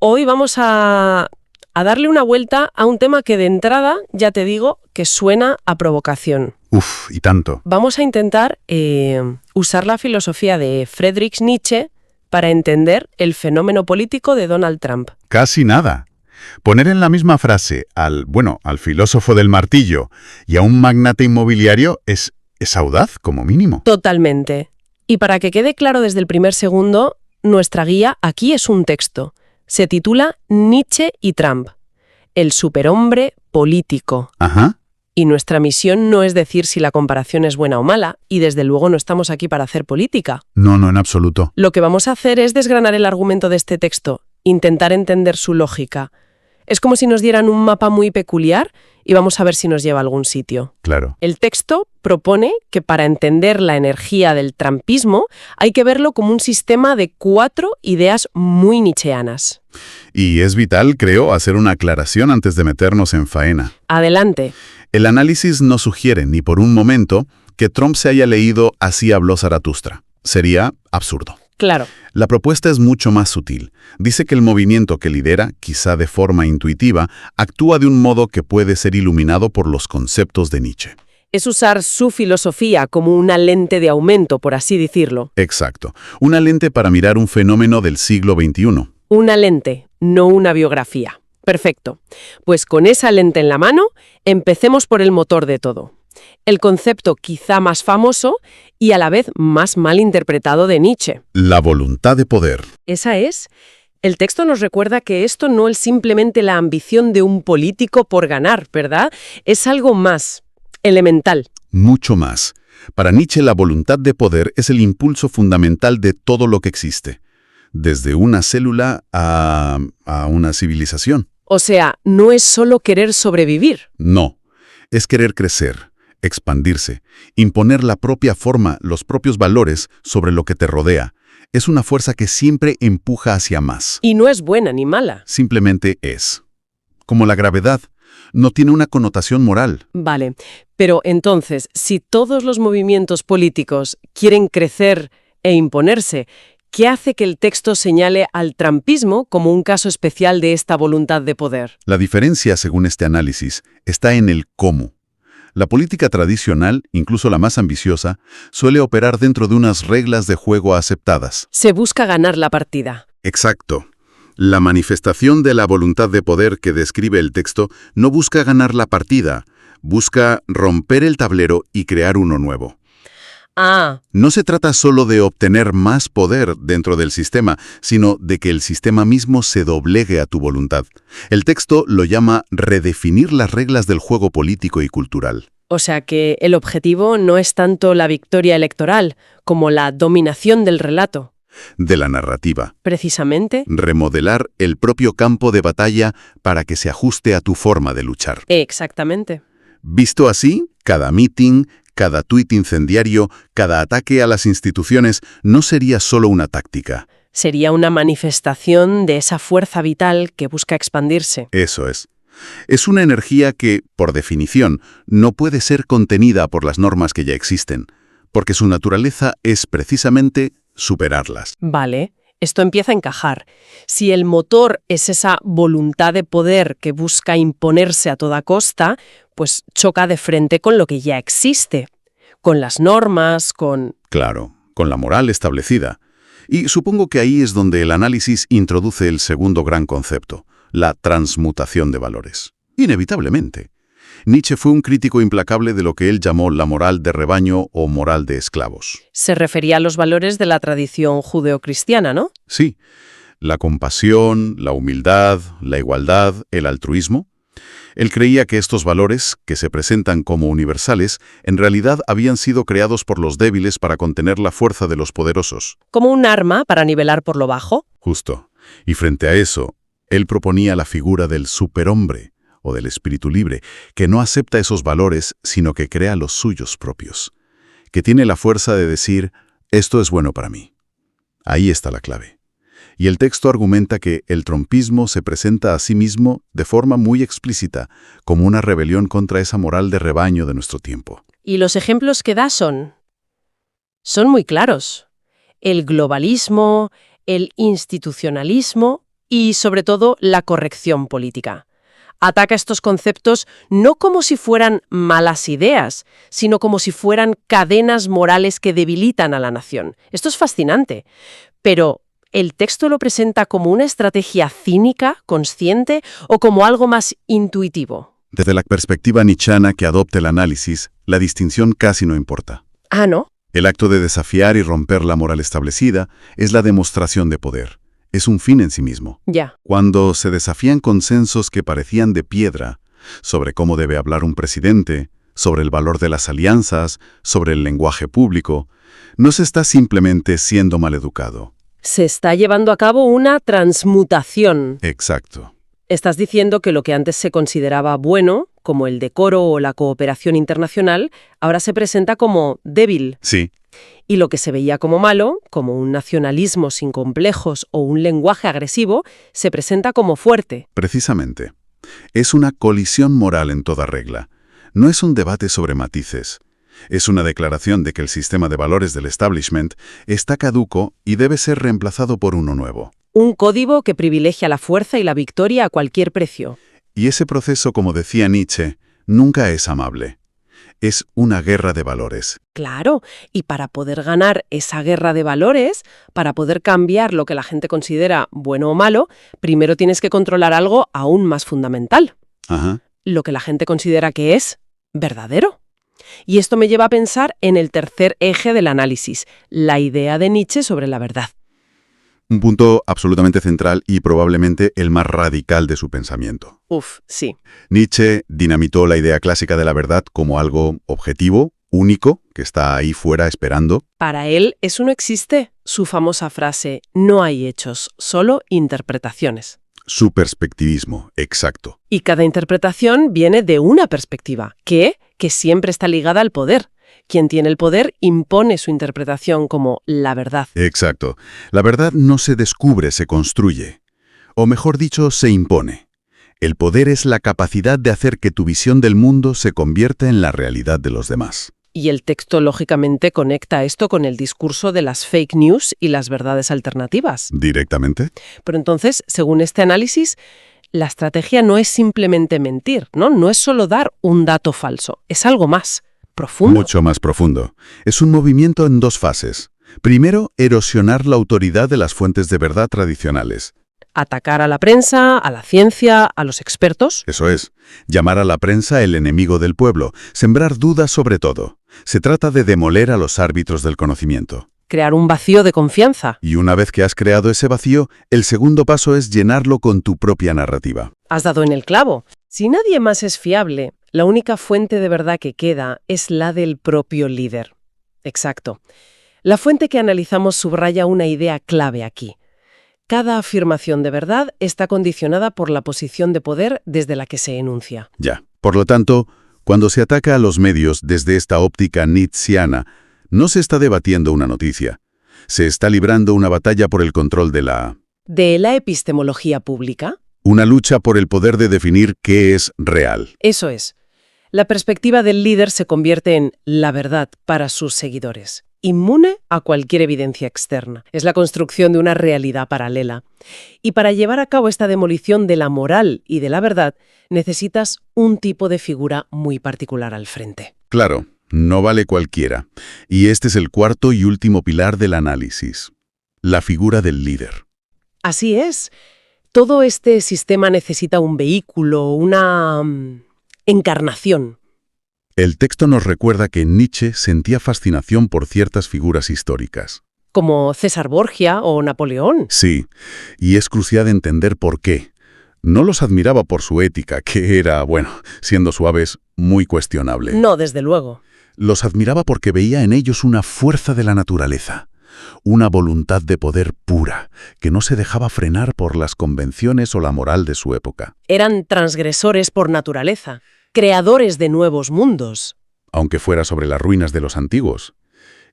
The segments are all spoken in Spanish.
Hoy vamos a darle una vuelta a un tema que de entrada, ya te digo, que suena a provocación. Uf, y tanto. Vamos a intentar usar la filosofía de Friedrich Nietzsche para entender el fenómeno político de Donald Trump. Casi nada. Poner en la misma frase al filósofo del martillo y a un magnate inmobiliario es audaz, como mínimo. Totalmente. Y para que quede claro desde el primer segundo, nuestra guía aquí es un texto. Se titula Nietzsche y Trump, el superhombre político. Ajá. Y nuestra misión no es decir si la comparación es buena o mala, y desde luego no estamos aquí para hacer política. No, en absoluto. Lo que vamos a hacer es desgranar el argumento de este texto, intentar entender su lógica. Es como si nos dieran un mapa muy peculiar y vamos a ver si nos lleva a algún sitio. Claro. El texto propone que para entender la energía del trumpismo hay que verlo como un sistema de 4 ideas muy nietzscheanas. Y es vital, creo, hacer una aclaración antes de meternos en faena. Adelante. El análisis no sugiere ni por un momento que Trump se haya leído Así habló Zaratustra. Sería absurdo. Claro. La propuesta es mucho más sutil. Dice que el movimiento que lidera, quizá de forma intuitiva, actúa de un modo que puede ser iluminado por los conceptos de Nietzsche. Es usar su filosofía como una lente de aumento, por así decirlo. Exacto. Una lente para mirar un fenómeno del siglo XXI. Una lente, no una biografía. Perfecto. Pues con esa lente en la mano, empecemos por el motor de todo. El concepto quizá más famoso y a la vez más mal interpretado de Nietzsche. La voluntad de poder. Esa es. El texto nos recuerda que esto no es simplemente la ambición de un político por ganar, ¿verdad? Es algo más elemental. Mucho más. Para Nietzsche, la voluntad de poder es el impulso fundamental de todo lo que existe. Desde una célula a una civilización. O sea, no es solo querer sobrevivir. No. Es querer crecer, expandirse, imponer la propia forma, los propios valores sobre lo que te rodea. Es una fuerza que siempre empuja hacia más. Y no es buena ni mala. Simplemente es. Como la gravedad, no tiene una connotación moral. Vale, pero entonces, si todos los movimientos políticos quieren crecer e imponerse, ¿qué hace que el texto señale al trumpismo como un caso especial de esta voluntad de poder? La diferencia, según este análisis, está en el cómo. La política tradicional, incluso la más ambiciosa, suele operar dentro de unas reglas de juego aceptadas. Se busca ganar la partida. Exacto. La manifestación de la voluntad de poder que describe el texto no busca ganar la partida, busca romper el tablero y crear uno nuevo. Ah, No se trata solo de obtener más poder dentro del sistema, sino de que el sistema mismo se doblegue a tu voluntad. El texto lo llama redefinir las reglas del juego político y cultural. o sea que el objetivo no es tanto la victoria electoral como la dominación del relato. De la narrativa. Precisamente. Remodelar el propio campo de batalla para que se ajuste a tu forma de luchar. Exactamente. Visto así, cada meeting, cada tuit incendiario, cada ataque a las instituciones no sería solo una táctica. Sería una manifestación de esa fuerza vital que busca expandirse. Eso es. Es una energía que, por definición, no puede ser contenida por las normas que ya existen, porque su naturaleza es precisamente superarlas. Vale, esto empieza a encajar. Si el motor es esa voluntad de poder que busca imponerse a toda costa, pues choca de frente con lo que ya existe, con las normas, con... Claro, con la moral establecida. Y supongo que ahí es donde el análisis introduce el segundo gran concepto, la transmutación de valores. Inevitablemente. Nietzsche fue un crítico implacable de lo que él llamó la moral de rebaño o moral de esclavos. Se refería a los valores de la tradición judeocristiana, ¿no? Sí, la compasión, la humildad, la igualdad, el altruismo. Él creía que estos valores, que se presentan como universales, en realidad habían sido creados por los débiles para contener la fuerza de los poderosos. Como un arma para nivelar por lo bajo. Justo. Y frente a eso, él proponía la figura del superhombre, o del espíritu libre, que no acepta esos valores, sino que crea los suyos propios, que tiene la fuerza de decir, esto es bueno para mí. Ahí está la clave. Y el texto argumenta que el trumpismo se presenta a sí mismo de forma muy explícita, como una rebelión contra esa moral de rebaño de nuestro tiempo. Y los ejemplos que da son muy claros. El globalismo, el institucionalismo Y, sobre todo, la corrección política. Ataca estos conceptos no como si fueran malas ideas, sino como si fueran cadenas morales que debilitan a la nación. Esto es fascinante. Pero, ¿el texto lo presenta como una estrategia cínica, consciente, o como algo más intuitivo? Desde la perspectiva nietzscheana que adopta el análisis, la distinción casi no importa. Ah, ¿no? El acto de desafiar y romper la moral establecida es la demostración de poder. Es un fin en sí mismo. Ya. Cuando se desafían consensos que parecían de piedra sobre cómo debe hablar un presidente, sobre el valor de las alianzas, sobre el lenguaje público, no se está simplemente siendo maleducado. Se está llevando a cabo una transmutación. Exacto. Estás diciendo que lo que antes se consideraba bueno, como el decoro o la cooperación internacional, ahora se presenta como débil. Sí. Y lo que se veía como malo, como un nacionalismo sin complejos o un lenguaje agresivo, se presenta como fuerte. Precisamente. Es una colisión moral en toda regla. No es un debate sobre matices. Es una declaración de que el sistema de valores del establishment está caduco y debe ser reemplazado por uno nuevo. Un código que privilegia la fuerza y la victoria a cualquier precio. Y ese proceso, como decía Nietzsche, nunca es amable. Es una guerra de valores. Claro, y para poder ganar esa guerra de valores, para poder cambiar lo que la gente considera bueno o malo, primero tienes que controlar algo aún más fundamental. Ajá. Lo que la gente considera que es verdadero. Y esto me lleva a pensar en el tercer eje del análisis, la idea de Nietzsche sobre la verdad. Un punto absolutamente central y probablemente el más radical de su pensamiento. Sí. Nietzsche dinamitó la idea clásica de la verdad como algo objetivo, único, que está ahí fuera esperando. Para él, eso no existe. Su famosa frase, no hay hechos, solo interpretaciones. Su perspectivismo, exacto. Y cada interpretación viene de una perspectiva, que siempre está ligada al poder. Quien tiene el poder impone su interpretación como la verdad. Exacto. La verdad no se descubre, se construye. O mejor dicho, se impone. El poder es la capacidad de hacer que tu visión del mundo se convierta en la realidad de los demás. Y el texto, lógicamente, conecta esto con el discurso de las fake news y las verdades alternativas. ¿Directamente? Pero entonces, según este análisis, la estrategia no es simplemente mentir, ¿no? No es solo dar un dato falso, es algo más profundo. Mucho más profundo. Es un movimiento en dos fases. Primero, erosionar la autoridad de las fuentes de verdad tradicionales. Atacar a la prensa, a la ciencia, a los expertos. Eso es, llamar a la prensa el enemigo del pueblo, sembrar dudas sobre todo. Se trata de demoler a los árbitros del conocimiento. Crear un vacío de confianza. Y una vez que has creado ese vacío, el segundo paso es llenarlo con tu propia narrativa. Has dado en el clavo. Si nadie más es fiable, la única fuente de verdad que queda es la del propio líder. Exacto. La fuente que analizamos subraya una idea clave aquí. Cada afirmación de verdad está condicionada por la posición de poder desde la que se enuncia. Ya. Por lo tanto, cuando se ataca a los medios desde esta óptica nietzscheana, no se está debatiendo una noticia. Se está librando una batalla por el control de la epistemología pública. Una lucha por el poder de definir qué es real. Eso es. La perspectiva del líder se convierte en la verdad para sus seguidores, inmune a cualquier evidencia externa. Es la construcción de una realidad paralela. Y para llevar a cabo esta demolición de la moral y de la verdad, necesitas un tipo de figura muy particular al frente. Claro, no vale cualquiera. Y este es el cuarto y último pilar del análisis. La figura del líder. Así es. Todo este sistema necesita un vehículo, una encarnación. El texto nos recuerda que Nietzsche sentía fascinación por ciertas figuras históricas. Como César Borgia o Napoleón. Sí, y es crucial entender por qué. No los admiraba por su ética, que era, bueno, siendo suaves, muy cuestionable. No, desde luego. Los admiraba porque veía en ellos una fuerza de la naturaleza. Una voluntad de poder pura, que no se dejaba frenar por las convenciones o la moral de su época. Eran transgresores por naturaleza, creadores de nuevos mundos. Aunque fuera sobre las ruinas de los antiguos.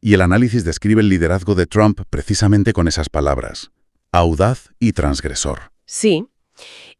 Y el análisis describe el liderazgo de Trump precisamente con esas palabras. Audaz y transgresor. Sí,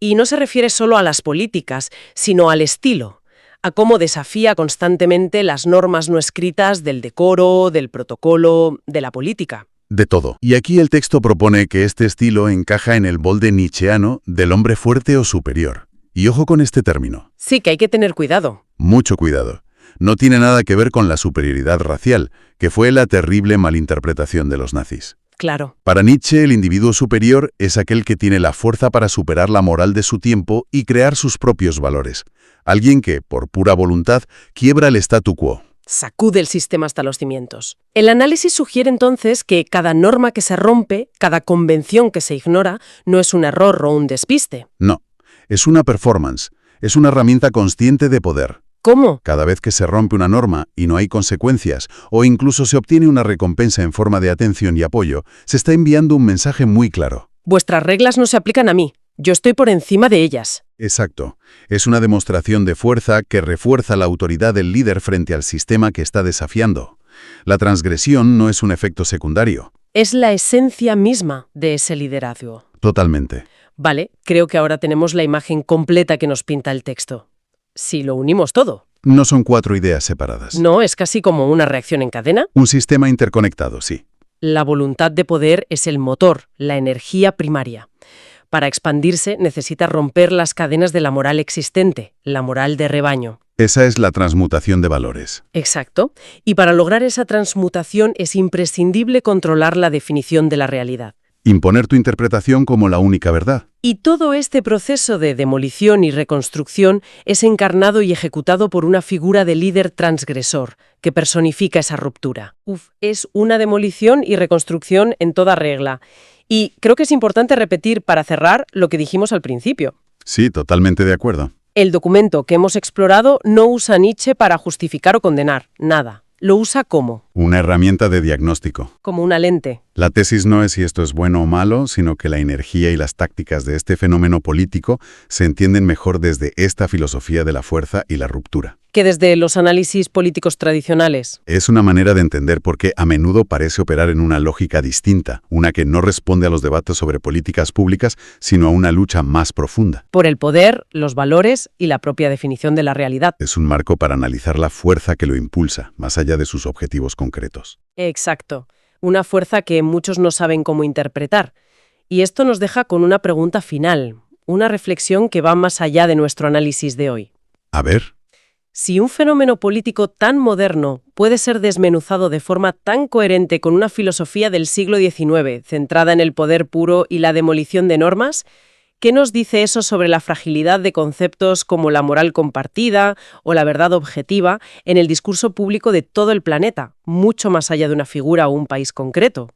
y no se refiere solo a las políticas, sino al estilo, a cómo desafía constantemente las normas no escritas del decoro, del protocolo, de la política. De todo. Y aquí el texto propone que este estilo encaja en el molde nietzscheano del hombre fuerte o superior. Y ojo con este término. Sí, que hay que tener cuidado. Mucho cuidado. No tiene nada que ver con la superioridad racial, que fue la terrible malinterpretación de los nazis. Claro. Para Nietzsche, el individuo superior es aquel que tiene la fuerza para superar la moral de su tiempo y crear sus propios valores. Alguien que, por pura voluntad, quiebra el statu quo. Sacude el sistema hasta los cimientos. El análisis sugiere entonces que cada norma que se rompe, cada convención que se ignora, no es un error o un despiste. No, es una performance, es una herramienta consciente de poder. ¿Cómo? Cada vez que se rompe una norma y no hay consecuencias, o incluso se obtiene una recompensa en forma de atención y apoyo, se está enviando un mensaje muy claro. Vuestras reglas no se aplican a mí. Yo estoy por encima de ellas. Exacto. Es una demostración de fuerza que refuerza la autoridad del líder frente al sistema que está desafiando. La transgresión no es un efecto secundario. Es la esencia misma de ese liderazgo. Totalmente. Vale, creo que ahora tenemos la imagen completa que nos pinta el texto. Si lo unimos todo. No son 4 ideas separadas. No, es casi como una reacción en cadena. Un sistema interconectado, sí. La voluntad de poder es el motor, la energía primaria. Para expandirse necesita romper las cadenas de la moral existente, la moral de rebaño. Esa es la transmutación de valores. Exacto. Y para lograr esa transmutación es imprescindible controlar la definición de la realidad. Imponer tu interpretación como la única verdad. Y todo este proceso de demolición y reconstrucción es encarnado y ejecutado por una figura de líder transgresor que personifica esa ruptura. Es una demolición y reconstrucción en toda regla. Y creo que es importante repetir para cerrar lo que dijimos al principio. Sí, totalmente de acuerdo. El documento que hemos explorado no usa Nietzsche para justificar o condenar, nada. Lo usa como Una herramienta de diagnóstico. como una lente. La tesis no es si esto es bueno o malo, sino que la energía y las tácticas de este fenómeno político se entienden mejor desde esta filosofía de la fuerza y la ruptura. Que desde los análisis políticos tradicionales. Es una manera de entender por qué a menudo parece operar en una lógica distinta, una que no responde a los debates sobre políticas públicas, sino a una lucha más profunda. Por el poder, los valores y la propia definición de la realidad. Es un marco para analizar la fuerza que lo impulsa, más allá de sus objetivos concretos. Exacto. Una fuerza que muchos no saben cómo interpretar. Y esto nos deja con una pregunta final, una reflexión que va más allá de nuestro análisis de hoy. A ver. Si un fenómeno político tan moderno puede ser desmenuzado de forma tan coherente con una filosofía del siglo XIX, centrada en el poder puro y la demolición de normas, ¿qué nos dice eso sobre la fragilidad de conceptos como la moral compartida o la verdad objetiva en el discurso público de todo el planeta, mucho más allá de una figura o un país concreto?